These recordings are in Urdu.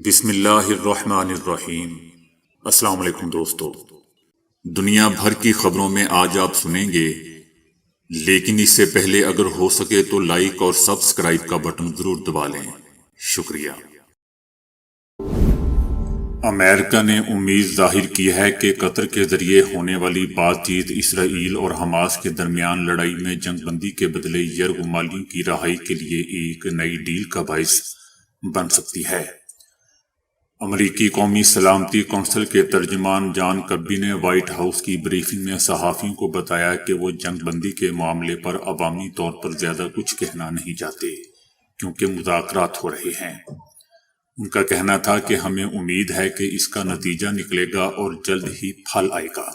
بسم اللہ الرحمن الرحیم۔ السلام علیکم دوستو، دنیا بھر کی خبروں میں آج آپ سنیں گے، لیکن اس سے پہلے اگر ہو سکے تو لائک اور سبسکرائب کا بٹن ضرور دبا لیں۔ شکریہ۔ امریکہ نے امید ظاہر کی ہے کہ قطر کے ذریعے ہونے والی بات چیت اسرائیل اور حماس کے درمیان لڑائی میں جنگ بندی کے بدلے یرغمالیوں کی رہائی کے لیے ایک نئی ڈیل کا باعث بن سکتی ہے۔ امریکی قومی سلامتی کونسل کے ترجمان جان کربی نے وائٹ ہاؤس کی بریفنگ میں صحافیوں کو بتایا کہ وہ جنگ بندی کے معاملے پر عوامی طور پر زیادہ کچھ کہنا نہیں چاہتے کیونکہ مذاکرات ہو رہے ہیں۔ ان کا کہنا تھا کہ ہمیں امید ہے کہ اس کا نتیجہ نکلے گا اور جلد ہی پھل آئے گا۔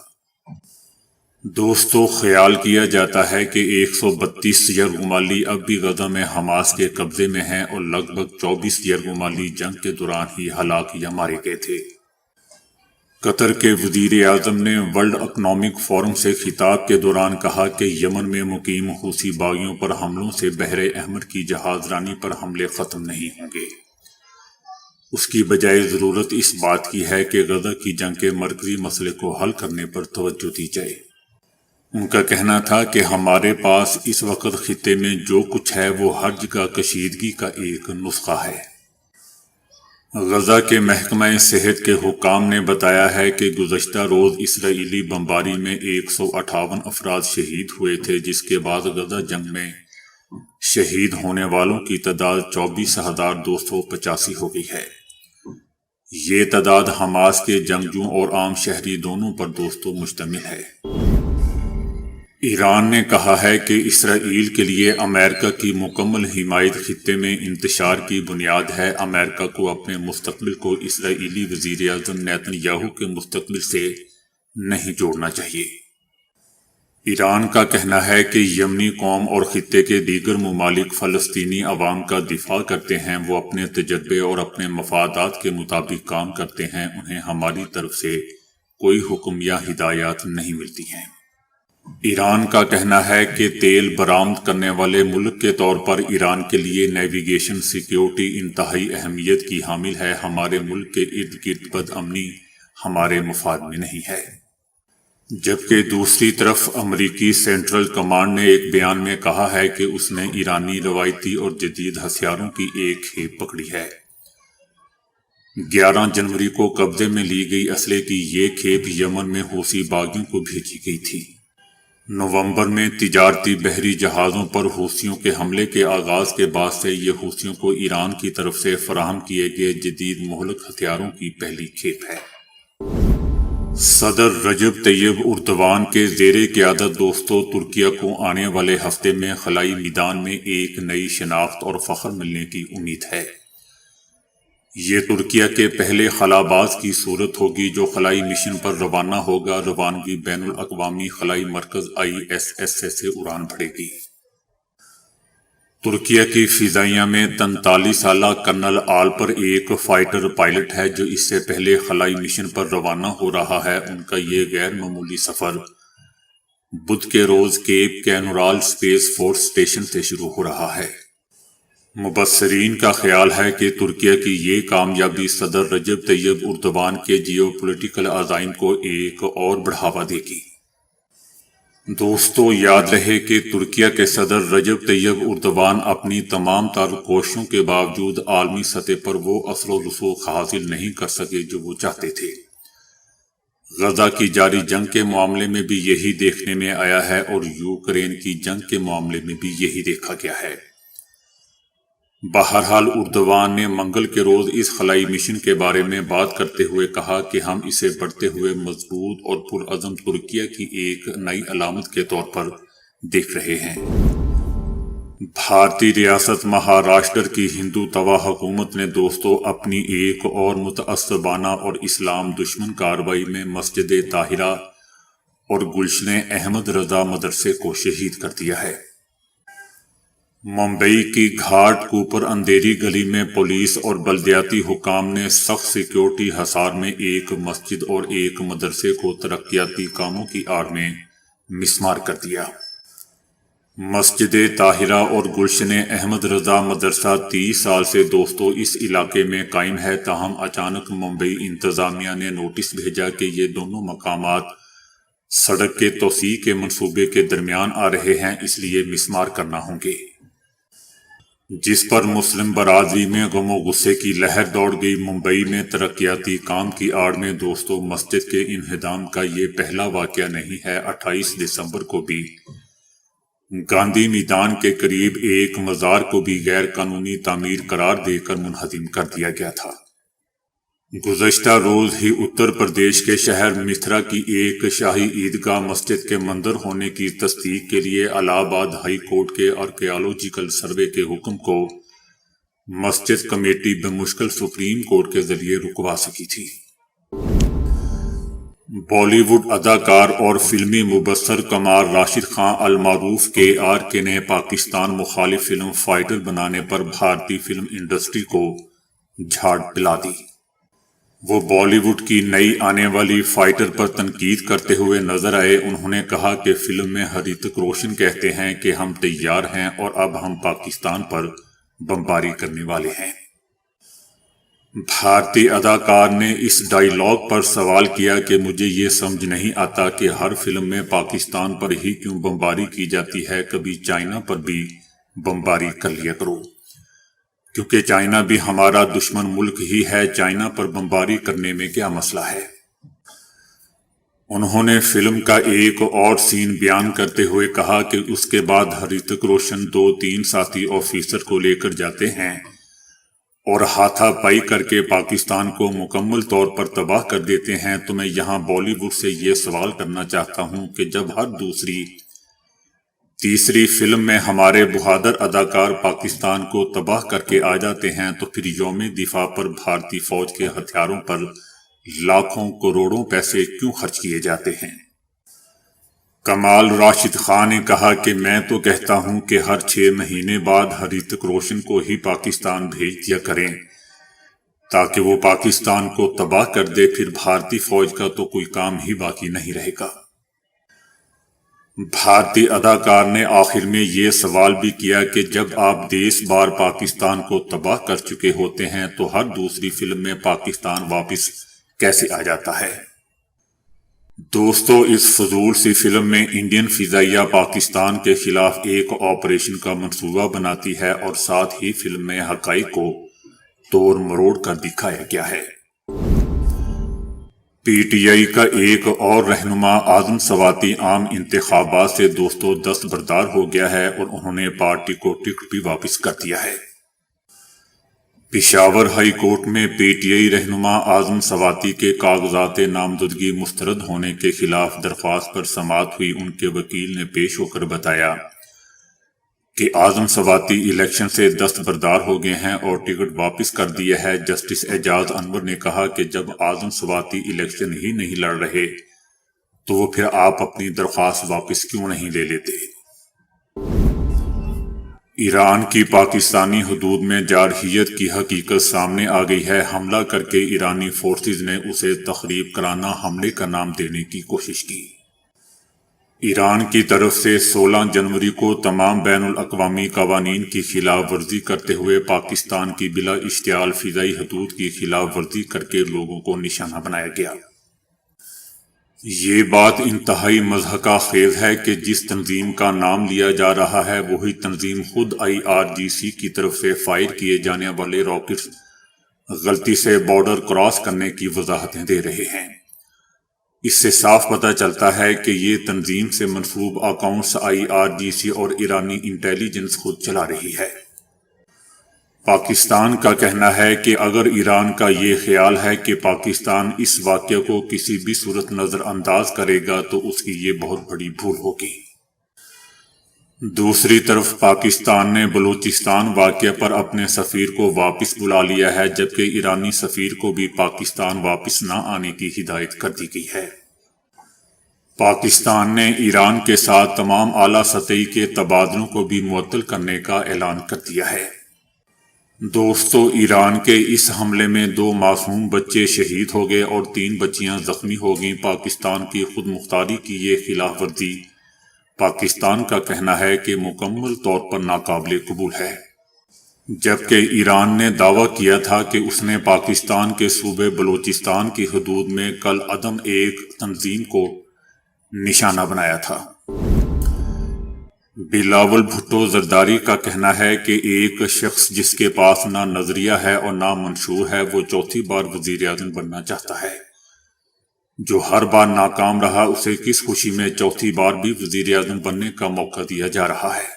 دوستو، خیال کیا جاتا ہے کہ 132 یرغمالی اب بھی غزہ میں حماس کے قبضے میں ہیں اور لگ بھگ 24 یرغمالی جنگ کے دوران ہی ہلاک یا مارے گئے تھے۔ قطر کے وزیر اعظم نے ورلڈ اکنامک فورم سے خطاب کے دوران کہا کہ یمن میں مقیم حوثی باغیوں پر حملوں سے بحر احمر کی جہاز رانی پر حملے ختم نہیں ہوں گے۔ اس کی بجائے ضرورت اس بات کی ہے کہ غزہ کی جنگ کے مرکزی مسئلے کو حل کرنے پر توجہ دی جائے۔ ان کا کہنا تھا کہ ہمارے پاس اس وقت خطے میں جو کچھ ہے وہ ہر جگہ کشیدگی کا ایک نسخہ ہے۔ غزہ کے محکمہ صحت کے حکام نے بتایا ہے کہ گزشتہ روز اسرائیلی بمباری میں 158 افراد شہید ہوئے تھے، جس کے بعد غزہ جنگ میں شہید ہونے والوں کی تعداد 24,285 ہو گئی ہے۔ یہ تعداد حماس کے جنگجوؤں اور عام شہری دونوں پر دوستوں مشتمل ہے۔ ایران نے کہا ہے کہ اسرائیل کے لیے امریکہ کی مکمل حمایت خطے میں انتشار کی بنیاد ہے۔ امریکہ کو اپنے مستقبل کو اسرائیلی وزیر اعظم نیتن یاہو کے مستقبل سے نہیں جوڑنا چاہیے۔ ایران کا کہنا ہے کہ یمنی قوم اور خطے کے دیگر ممالک فلسطینی عوام کا دفاع کرتے ہیں، وہ اپنے تجربے اور اپنے مفادات کے مطابق کام کرتے ہیں، انہیں ہماری طرف سے کوئی حکم یا ہدایات نہیں ملتی ہیں۔ ایران کا کہنا ہے کہ تیل برآمد کرنے والے ملک کے طور پر ایران کے لیے نیویگیشن سیکیورٹی انتہائی اہمیت کی حامل ہے۔ ہمارے ملک کے ارد گرد بدامنی ہمارے مفاد میں نہیں ہے۔ جبکہ دوسری طرف امریکی سینٹرل کمانڈ نے ایک بیان میں کہا ہے کہ اس نے ایرانی روایتی اور جدید ہتھیاروں کی ایک کھیپ پکڑی ہے۔ 11 جنوری کو قبضے میں لی گئی اسلحے کی یہ کھیپ یمن میں حوثی باغیوں کو بھیجی گئی تھی۔ نومبر میں تجارتی بحری جہازوں پر حوثیوں کے حملے کے آغاز کے بعد سے یہ حوثیوں کو ایران کی طرف سے فراہم کیے گئے جدید مہلک ہتھیاروں کی پہلی کھیپ ہے۔ صدر رجب طیب اردوان کے زیر قیادت دوستو، ترکیہ کو آنے والے ہفتے میں خلائی میدان میں ایک نئی شناخت اور فخر ملنے کی امید ہے۔ یہ ترکیہ کے پہلے خلاباز کی صورت ہوگی جو خلائی مشن پر روانہ ہوگا۔ روانگی بین الاقوامی خلائی مرکز ISS سے اڑان بھرے گی۔ ترکیہ کی فضائیہ میں 43 سالہ کرنل آلپر ایک فائٹر پائلٹ ہے جو اس سے پہلے خلائی مشن پر روانہ ہو رہا ہے۔ ان کا یہ غیر معمولی سفر بدھ کے روز کیپ کینورال اسپیس فورس اسٹیشن سے شروع ہو رہا ہے۔ مبصرین کا خیال ہے کہ ترکیہ کی یہ کامیابی صدر رجب طیب اردوان کے جیو پولیٹیکل عزائم کو ایک اور بڑھاوا دے گی۔ دوستو، یاد رہے کہ ترکیہ کے صدر رجب طیب اردوان اپنی تمام تر کوششوں کے باوجود عالمی سطح پر وہ اثر و رسوخ حاصل نہیں کر سکے جو وہ چاہتے تھے۔ غزہ کی جاری جنگ کے معاملے میں بھی یہی دیکھنے میں آیا ہے اور یوکرین کی جنگ کے معاملے میں بھی یہی دیکھا گیا ہے۔ بہرحال اردوان نے منگل کے روز اس خلائی مشن کے بارے میں بات کرتے ہوئے کہا کہ ہم اسے بڑھتے ہوئے مضبوط اور پرعزم ترکیہ کی ایک نئی علامت کے طور پر دیکھ رہے ہیں۔ بھارتی ریاست مہاراشٹر کی ہندو توا حکومت نے دوستو اپنی ایک اور متعصبانہ اور اسلام دشمن کارروائی میں مسجد طاہرہ اور گلشن احمد رضا مدرسے کو شہید کر دیا ہے۔ ممبئی کی گھاٹ کوپر اندھیری گلی میں پولیس اور بلدیاتی حکام نے سخت سیکیورٹی حصار میں ایک مسجد اور ایک مدرسے کو ترقیاتی کاموں کی آڑ میں مسمار کر دیا۔ مسجد طاہرہ اور گلشن احمد رضا مدرسہ 30 سال سے دوستو اس علاقے میں قائم ہے، تاہم اچانک ممبئی انتظامیہ نے نوٹس بھیجا کہ یہ دونوں مقامات سڑک کے توسیع کے منصوبے کے درمیان آ رہے ہیں، اس لیے مسمار کرنا ہوں گے، جس پر مسلم برادری میں غم و غصے کی لہر دوڑ گئی۔ ممبئی میں ترقیاتی کام کی آڑ میں دوستو مسجد کے انہدام کا یہ پہلا واقعہ نہیں ہے۔ 28 دسمبر کو بھی گاندھی میدان کے قریب ایک مزار کو بھی غیر قانونی تعمیر قرار دے کر منہدم کر دیا گیا تھا۔ گزشتہ روز ہی اتر پردیش کے شہر متھرا کی ایک شاہی عیدگاہ مسجد کے منظر ہونے کی تصدیق کے لیے الہ آباد ہائی کورٹ کے آرکیالوجیکل سروے کے حکم کو مسجد کمیٹی بمشکل سپریم کورٹ کے ذریعے رکوا سکی تھی۔ بالی ووڈ اداکار اور فلمی مبصر کمال راشد خان المعروف KRK نے پاکستان مخالف فلم فائٹر بنانے پر بھارتی فلم انڈسٹری کو جھاڑ پلا دی۔ وہ بالی ووڈ کی نئی آنے والی فائٹر پر تنقید کرتے ہوئے نظر آئے۔ انہوں نے کہا کہ فلم میں ہرتک روشن کہتے ہیں کہ ہم تیار ہیں اور اب ہم پاکستان پر بمباری کرنے والے ہیں۔ بھارتی اداکار نے اس ڈائیلاگ پر سوال کیا کہ مجھے یہ سمجھ نہیں آتا کہ ہر فلم میں پاکستان پر ہی کیوں بمباری کی جاتی ہے، کبھی چائنا پر بھی بمباری کر لیا کرو، کیونکہ چائنا بھی ہمارا دشمن ملک ہی ہے، چائنا پر بمباری کرنے میں کیا مسئلہ ہے۔ انہوں نے فلم کا ایک اور سین بیان کرتے ہوئے کہا کہ اس کے بعد ہرتک روشن 2-3 ساتھی آفیسر کو لے کر جاتے ہیں اور ہاتھا پائی کر کے پاکستان کو مکمل طور پر تباہ کر دیتے ہیں۔ تو میں یہاں بالی ووڈ سے یہ سوال کرنا چاہتا ہوں کہ جب ہر دوسری تیسری فلم میں ہمارے بہادر اداکار پاکستان کو تباہ کر کے آ جاتے ہیں تو پھر یوم دفاع پر بھارتی فوج کے ہتھیاروں پر لاکھوں کروڑوں پیسے کیوں خرچ کیے جاتے ہیں؟ کمال راشد خان نے کہا کہ میں تو کہتا ہوں کہ ہر 6 مہینے بعد ہرتک روشن کو ہی پاکستان بھیج دیا کریں تاکہ وہ پاکستان کو تباہ کر دے، پھر بھارتی فوج کا تو کوئی کام ہی باقی نہیں رہے گا۔ بھارتی اداکار نے آخر میں یہ سوال بھی کیا کہ جب آپ 10 بار پاکستان کو تباہ کر چکے ہوتے ہیں تو ہر دوسری فلم میں پاکستان واپس کیسے آ جاتا ہے؟ دوستو اس فضول سی فلم میں انڈین فضائیہ پاکستان کے خلاف ایک آپریشن کا منصوبہ بناتی ہے اور ساتھ ہی فلم میں حقائق کو توڑ مروڑ کر دکھایا گیا ہے۔ PTI کا ایک اور رہنما اعظم سواتی عام انتخابات سے دوستو دستبردار ہو گیا ہے اور انہوں نے پارٹی کو ٹکٹ بھی واپس کر دیا ہے۔ پشاور ہائی کورٹ میں PTI رہنما اعظم سواتی کے کاغذات نامزدگی مسترد ہونے کے خلاف درخواست پر سماعت ہوئی۔ ان کے وکیل نے پیش ہو کر بتایا کہ اعظم سواتی الیکشن سے دستبردار ہو گئے ہیں اور ٹکٹ واپس کر دیا ہے۔ جسٹس اعجاز انور نے کہا کہ جب اعظم سواتی الیکشن ہی نہیں لڑ رہے تو وہ پھر آپ اپنی درخواست واپس کیوں نہیں لے لیتے؟ ایران کی پاکستانی حدود میں جارحیت کی حقیقت سامنے آ گئی ہے۔ حملہ کر کے ایرانی فورسز نے اسے تخریب کارانہ حملے کا نام دینے کی کوشش کی۔ ایران کی طرف سے 16 جنوری کو تمام بین الاقوامی قوانین کی خلاف ورزی کرتے ہوئے پاکستان کی بلا اشتعال فضائی حدود کی خلاف ورزی کر کے لوگوں کو نشانہ بنایا گیا۔ یہ بات انتہائی مضحکہ خیز ہے کہ جس تنظیم کا نام لیا جا رہا ہے وہی تنظیم خود IRGC کی طرف سے فائر کیے جانے والے راکٹس غلطی سے بارڈر کراس کرنے کی وضاحتیں دے رہے ہیں۔ اس سے صاف پتہ چلتا ہے کہ یہ تنظیم سے منسوب اکاؤنٹس IRGC اور ایرانی انٹیلیجنس خود چلا رہی ہے۔ پاکستان کا کہنا ہے کہ اگر ایران کا یہ خیال ہے کہ پاکستان اس واقعے کو کسی بھی صورت نظر انداز کرے گا تو اس کی یہ بہت بڑی بھول ہوگی۔ دوسری طرف پاکستان نے بلوچستان واقعے پر اپنے سفیر کو واپس بلا لیا ہے، جبکہ ایرانی سفیر کو بھی پاکستان واپس نہ آنے کی ہدایت کر دی گئی ہے۔ پاکستان نے ایران کے ساتھ تمام اعلیٰ سطحی کے تبادلوں کو بھی معطل کرنے کا اعلان کر دیا ہے۔ دوستو ایران کے اس حملے میں 2 معصوم بچے شہید ہو گئے اور 3 بچیاں زخمی ہو گئیں۔ پاکستان کی خود مختاری کی یہ خلاف ورزی پاکستان کا کہنا ہے کہ مکمل طور پر ناقابل قبول ہے، جبکہ ایران نے دعویٰ کیا تھا کہ اس نے پاکستان کے صوبے بلوچستان کی حدود میں کل عدم ایک تنظیم کو نشانہ بنایا تھا۔ بلاول بھٹو زرداری کا کہنا ہے کہ ایک شخص جس کے پاس نہ نظریہ ہے اور نہ منشور ہے وہ چوتھی بار وزیر اعظم بننا چاہتا ہے۔ جو ہر بار ناکام رہا اسے کس خوشی میں چوتھی بار بھی وزیر اعظم بننے کا موقع دیا جا رہا ہے۔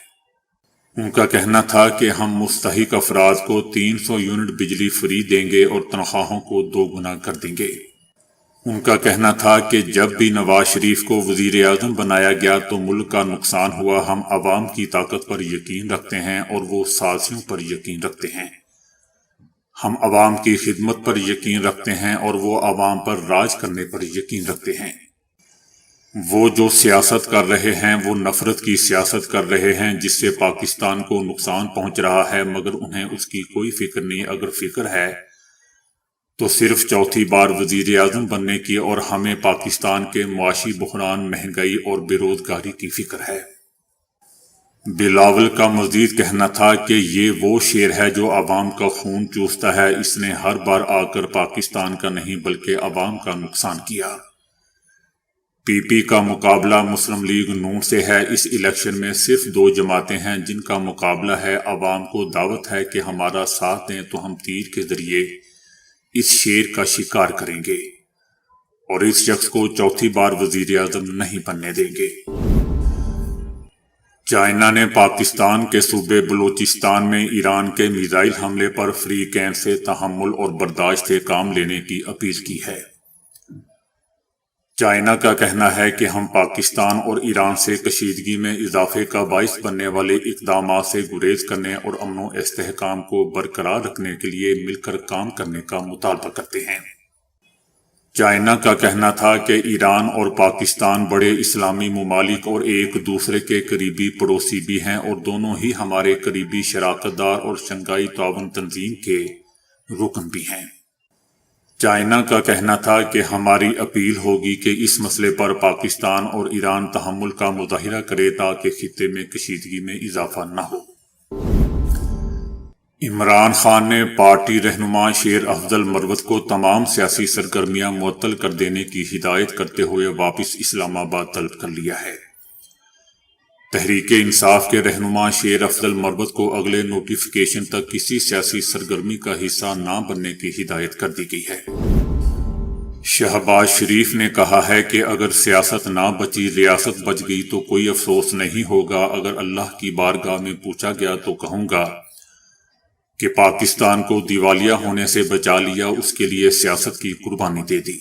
ان کا کہنا تھا کہ ہم مستحق افراد کو 300 یونٹ بجلی فری دیں گے اور تنخواہوں کو 2 گنا کر دیں گے۔ ان کا کہنا تھا کہ جب بھی نواز شریف کو وزیر اعظم بنایا گیا تو ملک کا نقصان ہوا۔ ہم عوام کی طاقت پر یقین رکھتے ہیں اور وہ سازشوں پر یقین رکھتے ہیں۔ ہم عوام کی خدمت پر یقین رکھتے ہیں اور وہ عوام پر راج کرنے پر یقین رکھتے ہیں۔ وہ جو سیاست کر رہے ہیں وہ نفرت کی سیاست کر رہے ہیں جس سے پاکستان کو نقصان پہنچ رہا ہے، مگر انہیں اس کی کوئی فکر نہیں۔ اگر فکر ہے تو صرف چوتھی بار وزیر اعظم بننے کی، اور ہمیں پاکستان کے معاشی بحران، مہنگائی اور بے روزگاری کی فکر ہے۔ بلاول کا مزید کہنا تھا کہ یہ وہ شیر ہے جو عوام کا خون چوستا ہے۔ اس نے ہر بار آ کر پاکستان کا نہیں بلکہ عوام کا نقصان کیا۔ پی پی کا مقابلہ مسلم لیگ نون سے ہے۔ اس الیکشن میں صرف 2 جماعتیں ہیں جن کا مقابلہ ہے۔ عوام کو دعوت ہے کہ ہمارا ساتھ دیں تو ہم تیر کے ذریعے اس شیر کا شکار کریں گے اور اس شخص کو چوتھی بار وزیر اعظم نہیں بننے دیں گے۔ چائنا نے پاکستان کے صوبے بلوچستان میں ایران کے میزائل حملے پر فری کیمپ سے تحمل اور برداشت سے کام لینے کی اپیل کی ہے۔ چائنا کا کہنا ہے کہ ہم پاکستان اور ایران سے کشیدگی میں اضافے کا باعث بننے والے اقدامات سے گریز کرنے اور امن و استحکام کو برقرار رکھنے کے لیے مل کر کام کرنے کا مطالبہ کرتے ہیں۔ چائنا کا کہنا تھا کہ ایران اور پاکستان بڑے اسلامی ممالک اور ایک دوسرے کے قریبی پڑوسی بھی ہیں اور دونوں ہی ہمارے قریبی شراکت دار اور شنگھائی تعاون تنظیم کے رکن بھی ہیں۔ چائنا کا کہنا تھا کہ ہماری اپیل ہوگی کہ اس مسئلے پر پاکستان اور ایران تحمل کا مظاہرہ کرے تاکہ خطے میں کشیدگی میں اضافہ نہ ہو۔ عمران خان نے پارٹی رہنما شیر افضل مروت کو تمام سیاسی سرگرمیاں معطل کر دینے کی ہدایت کرتے ہوئے واپس اسلام آباد طلب کر لیا ہے۔ تحریک انصاف کے رہنما شیر افضل مروت کو اگلے نوٹیفیکیشن تک کسی سیاسی سرگرمی کا حصہ نہ بننے کی ہدایت کر دی گئی ہے۔ شہباز شریف نے کہا ہے کہ اگر سیاست نہ بچی ریاست بچ گئی تو کوئی افسوس نہیں ہوگا۔ اگر اللہ کی بارگاہ میں پوچھا گیا تو کہوں گا کہ پاکستان کو دیوالیہ ہونے سے بچا لیا، اس کے لیے سیاست کی قربانی دے دی۔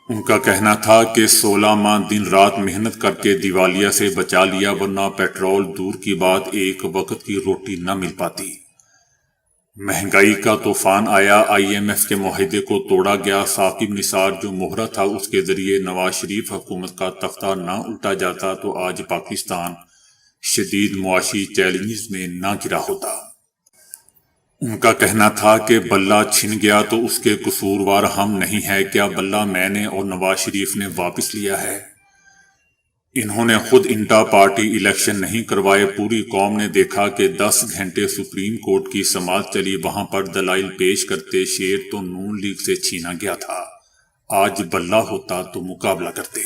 ان کا کہنا تھا کہ 16 ماہ دن رات محنت کر کے دیوالیہ سے بچا لیا، ورنہ پیٹرول دور کی بات ایک وقت کی روٹی نہ مل پاتی۔ مہنگائی کا طوفان آیا، آئی ایم ایف کے معاہدے کو توڑا گیا۔ ثاقب نثار جو مہرہ تھا اس کے ذریعے نواز شریف حکومت کا تختہ نہ الٹا جاتا تو آج پاکستان شدید معاشی چیلنجز میں نہ گرا ہوتا۔ ان کا کہنا تھا کہ بلہ چھن گیا تو اس کے قصوروار ہم نہیں ہیں، کیا بلہ میں نے اور نواز شریف نے واپس لیا ہے؟ انہوں نے خود انٹا پارٹی الیکشن نہیں کروائے۔ پوری قوم نے دیکھا کہ 10 گھنٹے سپریم کورٹ کی سماعت چلی، وہاں پر دلائل پیش کرتے شیر تو نون لیگ سے چھینا گیا تھا، آج بلہ ہوتا تو مقابلہ کرتے۔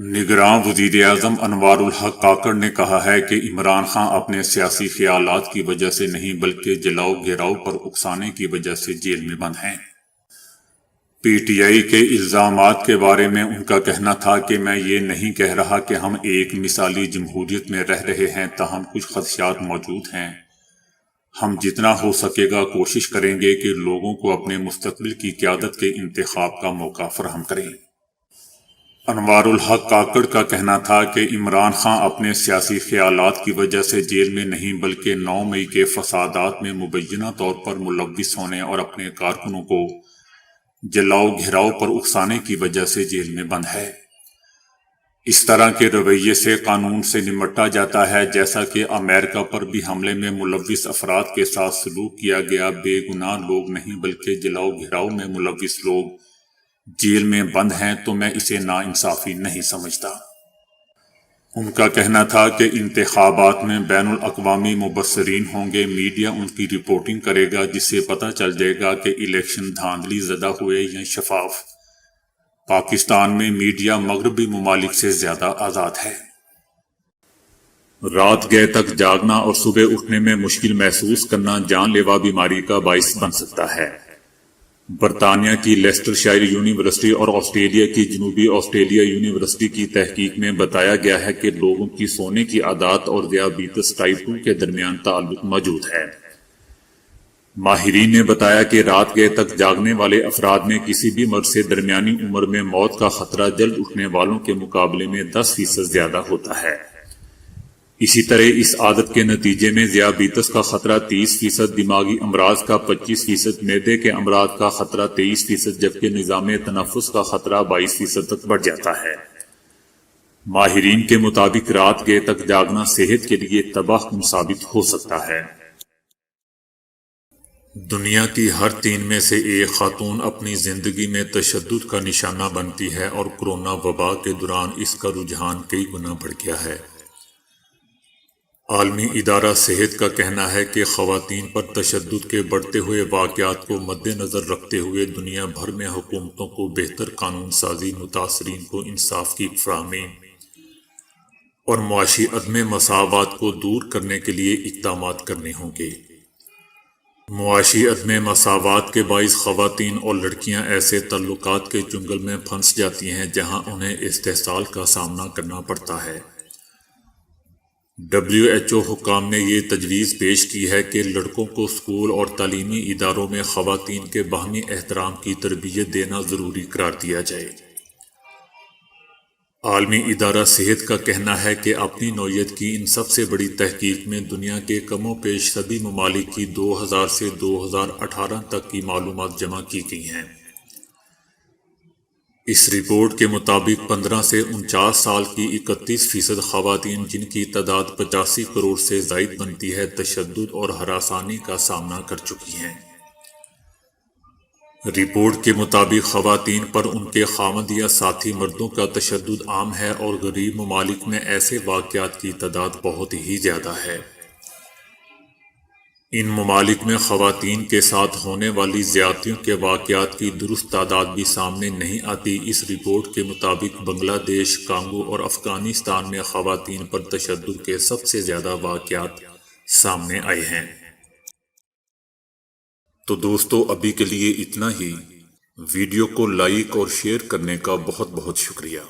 نگراں وزیر اعظم انوار الحق کاکڑ نے کہا ہے کہ عمران خان اپنے سیاسی خیالات کی وجہ سے نہیں بلکہ جلاؤ گھیراؤ پر اکسانے کی وجہ سے جیل میں بند ہیں۔ پی ٹی آئی کے الزامات کے بارے میں ان کا کہنا تھا کہ میں یہ نہیں کہہ رہا کہ ہم ایک مثالی جمہوریت میں رہ رہے ہیں، تاہم کچھ خدشات موجود ہیں۔ ہم جتنا ہو سکے گا کوشش کریں گے کہ لوگوں کو اپنے مستقبل کی قیادت کے انتخاب کا موقع فراہم کریں۔ انوار الحق کاکڑ کا کہنا تھا کہ عمران خان اپنے سیاسی خیالات کی وجہ سے جیل میں نہیں بلکہ 9 مئی کے فسادات میں مبینہ طور پر ملوث ہونے اور اپنے کارکنوں کو جلاؤ گھیراؤ پر اکسانے کی وجہ سے جیل میں بند ہے۔ اس طرح کے رویے سے قانون سے نمٹا جاتا ہے، جیسا کہ امریکہ پر بھی حملے میں ملوث افراد کے ساتھ سلوک کیا گیا۔ بے گناہ لوگ نہیں بلکہ جلاؤ گھیراؤ میں ملوث لوگ جیل میں بند ہیں، تو میں اسے ناانصافی نہیں سمجھتا۔ ان کا کہنا تھا کہ انتخابات میں بین الاقوامی مبصرین ہوں گے، میڈیا ان کی رپورٹنگ کرے گا جس سے پتہ چل جائے گا کہ الیکشن دھاندلی زدہ ہوئے یا شفاف۔ پاکستان میں میڈیا مغربی ممالک سے زیادہ آزاد ہے۔ رات گئے تک جاگنا اور صبح اٹھنے میں مشکل محسوس کرنا جان لیوا بیماری کا باعث بن سکتا ہے۔ برطانیہ کی لیسٹر شائر یونیورسٹی اور آسٹریلیا کی جنوبی آسٹریلیا یونیورسٹی کی تحقیق میں بتایا گیا ہے کہ لوگوں کی سونے کی عادات اور ذیابیطس ٹائپ 2 کے درمیان تعلق موجود ہے۔ ماہرین نے بتایا کہ رات گئے تک جاگنے والے افراد میں کسی بھی مرض سے درمیانی عمر میں موت کا خطرہ جلد اٹھنے والوں کے مقابلے میں 10% زیادہ ہوتا ہے۔ اسی طرح اس عادت کے نتیجے میں ذیابیطس کا خطرہ 30%، دماغی امراض کا 25%، معدے کے امراض کا خطرہ 23%، جبکہ نظام تنفس کا خطرہ 22% تک بڑھ جاتا ہے۔ ماہرین کے مطابق رات گئے تک جاگنا صحت کے لیے تباہ کن ثابت ہو سکتا ہے۔ دنیا کی ہر 3 میں سے ایک خاتون اپنی زندگی میں تشدد کا نشانہ بنتی ہے، اور کورونا وبا کے دوران اس کا رجحان کئی گنا بڑھ گیا ہے۔ عالمی ادارہ صحت کا کہنا ہے کہ خواتین پر تشدد کے بڑھتے ہوئے واقعات کو مد نظر رکھتے ہوئے دنیا بھر میں حکومتوں کو بہتر قانون سازی، متاثرین کو انصاف کی فراہمی اور معاشی عدم مساوات کو دور کرنے کے لیے اقدامات کرنے ہوں گے۔ معاشی عدم مساوات کے باعث خواتین اور لڑکیاں ایسے تعلقات کے چنگل میں پھنس جاتی ہیں جہاں انہیں استحصال کا سامنا کرنا پڑتا ہے۔ WHO حکام نے یہ تجویز پیش کی ہے کہ لڑکوں کو اسکول اور تعلیمی اداروں میں خواتین کے باہمی احترام کی تربیت دینا ضروری قرار دیا جائے۔ عالمی ادارہ صحت کا کہنا ہے کہ اپنی نوعیت کی ان سب سے بڑی تحقیق میں دنیا کے کم و بیش سبھی ممالک کی 2000 سے 2018 تک کی معلومات جمع کی گئی ہیں۔ اس رپورٹ کے مطابق 15 سے 49 سال کی 31% خواتین، جن کی تعداد 85 کروڑ سے زائد بنتی ہے، تشدد اور ہراسانی کا سامنا کر چکی ہیں۔ رپورٹ کے مطابق خواتین پر ان کے خاوند یا ساتھی مردوں کا تشدد عام ہے، اور غریب ممالک میں ایسے واقعات کی تعداد بہت ہی زیادہ ہے۔ ان ممالک میں خواتین کے ساتھ ہونے والی زیادتیوں کے واقعات کی درست تعداد بھی سامنے نہیں آتی۔ اس رپورٹ کے مطابق بنگلہ دیش، کانگو اور افغانستان میں خواتین پر تشدد کے سب سے زیادہ واقعات سامنے آئے ہیں۔ تو دوستو، ابھی کے لیے اتنا ہی۔ ویڈیو کو لائک اور شیئر کرنے کا بہت بہت شکریہ۔